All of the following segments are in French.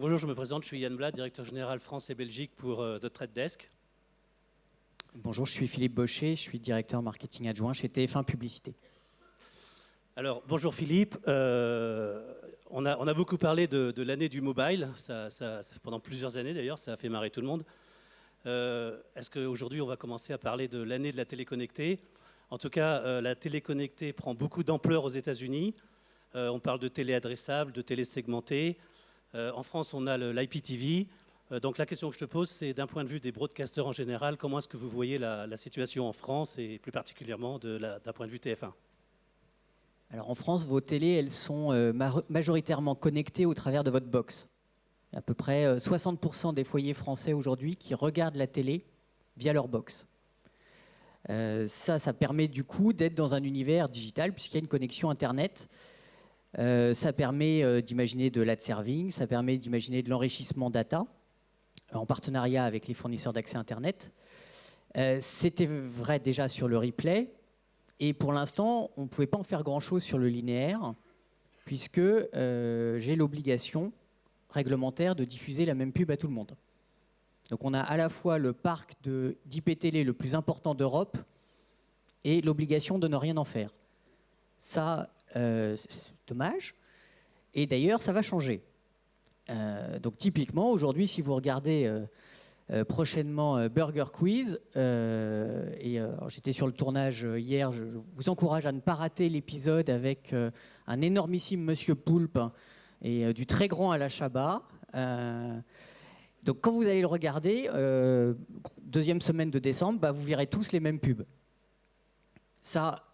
Bonjour, je me présente, je suis Yann Blat, directeur général France et Belgique pour The Trade Desk. Bonjour, je suis Philippe Baucher, je suis directeur marketing adjoint chez TF1 Publicité. Alors, bonjour Philippe. On a beaucoup parlé de l'année du mobile, pendant plusieurs années d'ailleurs, ça a fait marrer tout le monde. Est-ce qu'aujourd'hui on va commencer à parler de l'année de la télé connectée? En tout cas, la télé connectée prend beaucoup d'ampleur aux États-Unis. On parle de télé adressable, de télé segmentée. En France, on a l'IPTV. Donc la question que je te pose, c'est d'un point de vue des broadcasters en général, comment est-ce que vous voyez la situation en France et plus particulièrement d'un point de vue TF1? Alors en France, vos télés, elles sont majoritairement connectées au travers de votre box. Il y a à peu près 60% des foyers français aujourd'hui qui regardent la télé via leur box. Ça permet du coup d'être dans un univers digital puisqu'il y a une connexion Internet. Ça permet d'imaginer de l'ad serving, ça permet d'imaginer de l'enrichissement data en partenariat avec les fournisseurs d'accès Internet. C'était vrai déjà sur le replay. Et pour l'instant, on ne pouvait pas en faire grand-chose sur le linéaire, puisque j'ai l'obligation réglementaire de diffuser la même pub à tout le monde. Donc on a à la fois le parc d'IPTV le plus important d'Europe et l'obligation de ne rien en faire. Ça, c'est dommage. Et d'ailleurs, ça va changer. Donc typiquement, aujourd'hui, si vous regardez prochainement Burger Quiz, j'étais sur le tournage hier, je vous encourage à ne pas rater l'épisode avec un énormissime Monsieur Poulpe et du très grand à la Chabat. Donc quand vous allez le regarder, deuxième semaine de décembre, vous verrez tous les mêmes pubs. Ça,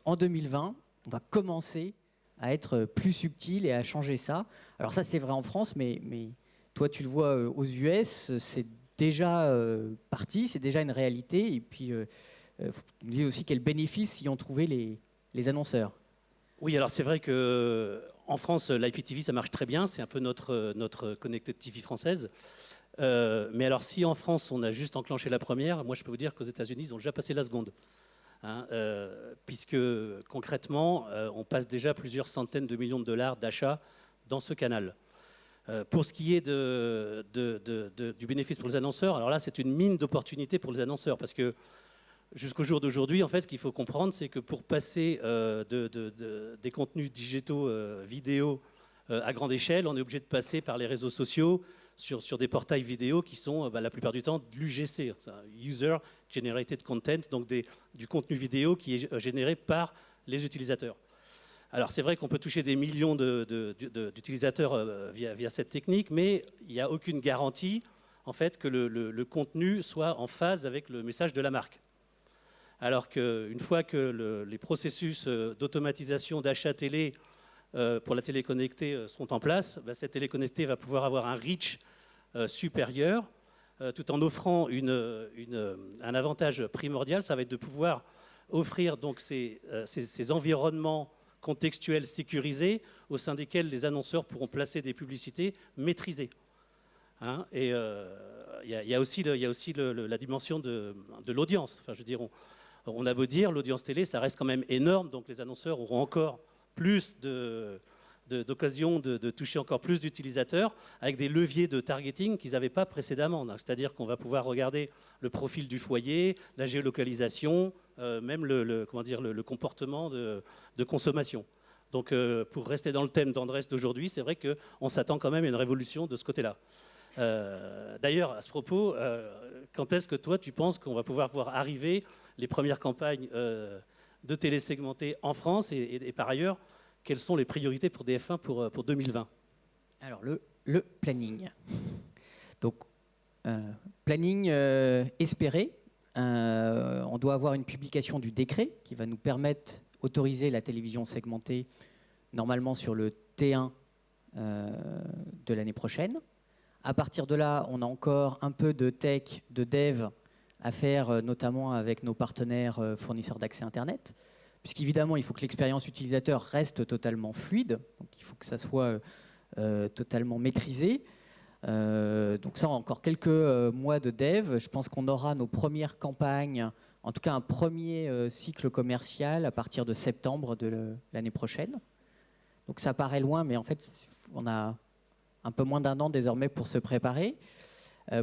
en 2020, on va commencer à être plus subtil et à changer ça. Alors ça, c'est vrai en France, mais toi, tu le vois aux US, c'est déjà parti, c'est déjà une réalité. Et puis, faut nous dire aussi quels bénéfices y ont trouvé les annonceurs. Oui, alors c'est vrai qu'en France, l'IPTV, ça marche très bien. C'est un peu notre Connected TV française. Mais alors, si en France, on a juste enclenché la première, moi, je peux vous dire qu'aux États-Unis, ils ont déjà passé la seconde. Puisque concrètement, on passe déjà plusieurs centaines de millions de dollars d'achats dans ce canal. Pour ce qui est du bénéfice pour les annonceurs, alors là, c'est une mine d'opportunités pour les annonceurs, parce que jusqu'au jour d'aujourd'hui, en fait, ce qu'il faut comprendre, c'est que pour passer des contenus digitaux vidéo à grande échelle, on est obligé de passer par les réseaux sociaux sur des portails vidéo qui sont la plupart du temps de l'UGC, User Generated Content, donc du contenu vidéo qui est généré par les utilisateurs. Alors c'est vrai qu'on peut toucher des millions d'utilisateurs via cette technique, mais il n'y a aucune garantie en fait que le contenu soit en phase avec le message de la marque. Alors qu'une fois que les processus d'automatisation d'achat télé pour la télé connectée seront en place, cette télé connectée va pouvoir avoir un reach supérieur, tout en offrant un avantage primordial, ça va être de pouvoir offrir donc ces environnements contextuels sécurisés au sein desquels les annonceurs pourront placer des publicités maîtrisées. Et il y a aussi la dimension de l'audience. Enfin, je veux dire, on a beau dire, l'audience télé, ça reste quand même énorme, donc les annonceurs auront encore plus d'occasion de toucher encore plus d'utilisateurs avec des leviers de targeting qu'ils n'avaient pas précédemment. C'est-à-dire qu'on va pouvoir regarder le profil du foyer, la géolocalisation, même le comportement de consommation. Donc pour rester dans le thème d'Andrés d'aujourd'hui, c'est vrai qu'on s'attend quand même à une révolution de ce côté-là. D'ailleurs, à ce propos, quand est-ce que toi tu penses qu'on va pouvoir voir arriver les premières campagnes de télé segmentée en France et par ailleurs, quelles sont les priorités pour TF1 pour 2020? Alors le planning. Donc planning espéré. On doit avoir une publication du décret qui va nous permettre d'autoriser la télévision segmentée normalement sur le T1 de l'année prochaine. À partir de là, on a encore un peu de tech, de dev à faire, notamment avec nos partenaires fournisseurs d'accès Internet. Puisqu'évidemment, il faut que l'expérience utilisateur reste totalement fluide. Donc il faut que ça soit totalement maîtrisé. Donc ça, encore quelques mois de dev. Je pense qu'on aura nos premières campagnes, en tout cas un premier cycle commercial à partir de septembre de l'année prochaine. Donc ça paraît loin, mais en fait, on a un peu moins d'1 an désormais pour se préparer.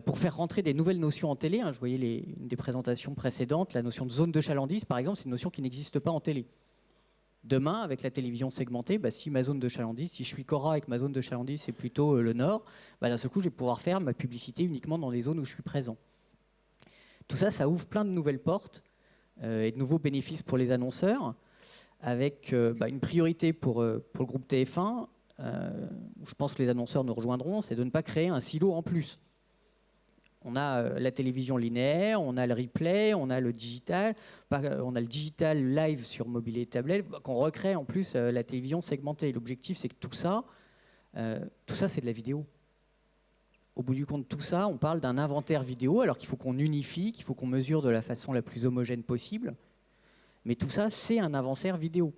Pour faire rentrer des nouvelles notions en télé, je voyais une des présentations précédentes, la notion de zone de chalandise, par exemple, c'est une notion qui n'existe pas en télé. Demain, avec la télévision segmentée, si ma zone de chalandise, si je suis Cora et que ma zone de chalandise, c'est plutôt le nord, d'un seul coup, je vais pouvoir faire ma publicité uniquement dans les zones où je suis présent. Tout ça, ça ouvre plein de nouvelles portes et de nouveaux bénéfices pour les annonceurs, avec une priorité pour le groupe TF1, où je pense que les annonceurs nous rejoindront, c'est de ne pas créer un silo en plus. On a la télévision linéaire, on a le replay, on a le digital, on a le digital live sur mobile et tablette, qu'on recrée en plus la télévision segmentée. L'objectif, c'est que tout ça, c'est de la vidéo. Au bout du compte, tout ça, on parle d'un inventaire vidéo, alors qu'il faut qu'on unifie, qu'il faut qu'on mesure de la façon la plus homogène possible. Mais tout ça, c'est un inventaire vidéo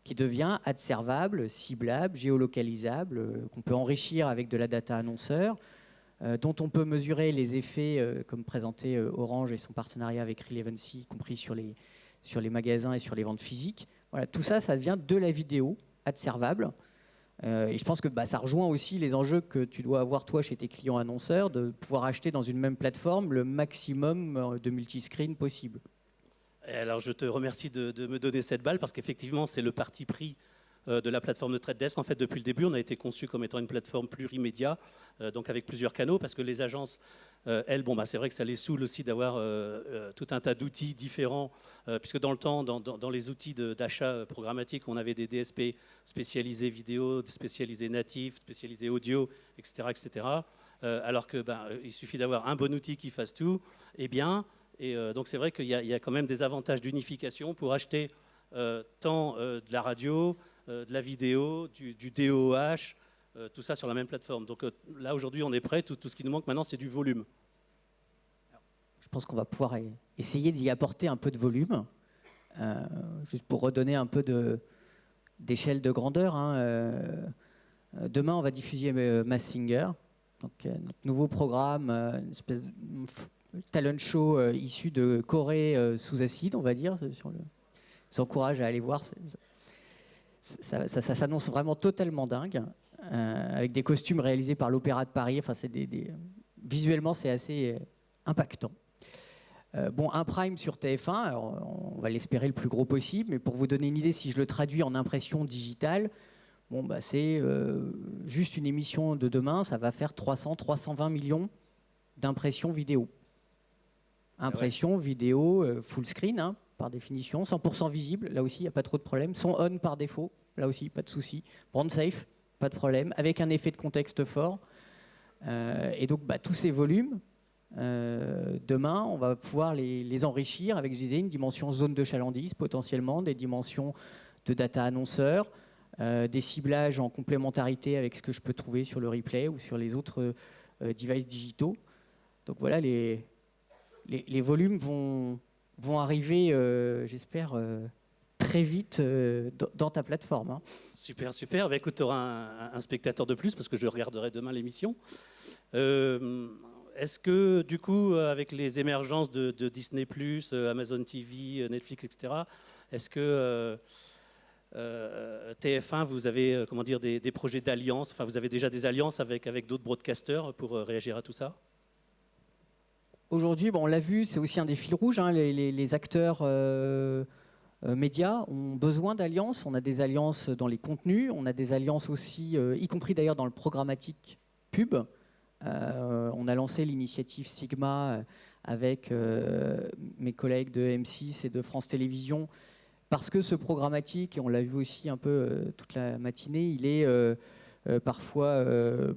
qui devient adservable, ciblable, géolocalisable, qu'on peut enrichir avec de la data annonceur, dont on peut mesurer les effets, comme présenté Orange et son partenariat avec Relevancy, y compris sur les magasins et sur les ventes physiques. Voilà, tout ça, ça devient de la vidéo adservable. Et je pense que ça rejoint aussi les enjeux que tu dois avoir, toi, chez tes clients annonceurs, de pouvoir acheter dans une même plateforme le maximum de multiscreen possible. Alors, je te remercie de me donner cette balle, parce qu'effectivement, c'est le parti pris de la plateforme de Trade Desk. En fait, depuis le début, on a été conçu comme étant une plateforme plurimédia, donc avec plusieurs canaux, parce que les agences, elles, c'est vrai que ça les saoule aussi d'avoir tout un tas d'outils différents, puisque dans le temps, dans les outils d'achat programmatique, on avait des DSP spécialisés vidéo, spécialisés natifs, spécialisés audio, etc., etc. Alors que il suffit d'avoir un bon outil qui fasse tout, et bien. Et donc c'est vrai qu'il y a quand même des avantages d'unification pour acheter tant de la radio, de la vidéo, du DOH, tout ça sur la même plateforme. Donc là, aujourd'hui, on est prêt. Tout ce qui nous manque maintenant, c'est du volume. Je pense qu'on va pouvoir essayer d'y apporter un peu de volume, juste pour redonner un peu d'échelle de grandeur. Demain, on va diffuser Masked Singer, donc notre nouveau programme, une espèce de talent show issu de Corée sous acide, on va dire. Je vous encourage à aller voir. Ça s'annonce vraiment totalement dingue, avec des costumes réalisés par l'Opéra de Paris. Enfin, visuellement, c'est assez impactant. Un prime sur TF1, alors on va l'espérer le plus gros possible, mais pour vous donner une idée, si je le traduis en impression digitale, c'est juste une émission de demain, ça va faire 320 millions d'impressions vidéo. Impression, vidéo, full screen, par définition, 100% visible, là aussi, il n'y a pas trop de problème. Son on par défaut, là aussi, pas de souci. Brand safe, pas de problème, avec un effet de contexte fort. Et donc, tous ces volumes, demain, on va pouvoir les enrichir avec, je disais, une dimension zone de chalandise, potentiellement, des dimensions de data annonceurs, des ciblages en complémentarité avec ce que je peux trouver sur le replay ou sur les autres devices digitaux. Donc voilà, les volumes vont arriver, j'espère, très vite dans ta plateforme. Super, super. Écoute, tu auras un spectateur de plus, parce que je regarderai demain l'émission. Est-ce que, du coup, avec les émergences de Disney+, Amazon TV, Netflix, etc., est-ce que TF1, vous avez des projets d'alliance, enfin, vous avez déjà des alliances avec d'autres broadcasters pour réagir à tout ça ? Aujourd'hui, on l'a vu, c'est aussi un des fils rouges. Les acteurs médias ont besoin d'alliances. On a des alliances dans les contenus, on a des alliances aussi, y compris d'ailleurs dans le programmatique pub. On a lancé l'initiative Sigma avec mes collègues de M6 et de France Télévisions, parce que ce programmatique, et on l'a vu aussi un peu toute la matinée, il est parfois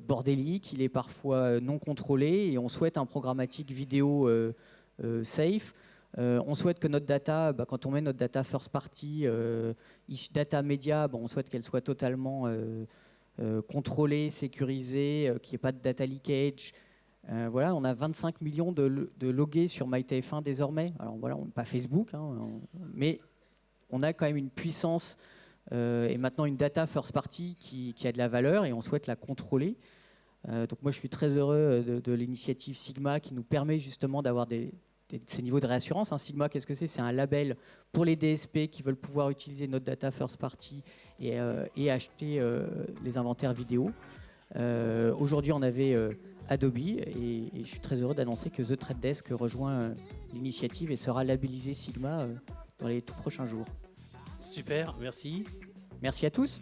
bordélique, il est parfois non contrôlé, et on souhaite un programmatique vidéo safe. On souhaite que notre data, quand on met notre data first party, data média, on souhaite qu'elle soit totalement contrôlée, sécurisée, qu'il n'y ait pas de data leakage. Voilà, on a 25 millions de logués sur MyTF1 désormais. Alors voilà, pas Facebook, mais on a quand même une puissance et maintenant une data first party qui a de la valeur, et on souhaite la contrôler. Donc moi, je suis très heureux de l'initiative Sigma, qui nous permet justement d'avoir ces niveaux de réassurance. Sigma, qu'est-ce que c'est ? C'est un label pour les DSP qui veulent pouvoir utiliser notre data first party et acheter les inventaires vidéo. Aujourd'hui, on avait Adobe et je suis très heureux d'annoncer que The Trade Desk rejoint l'initiative et sera labellisé Sigma dans les tout prochains jours. Super, merci. Merci à tous.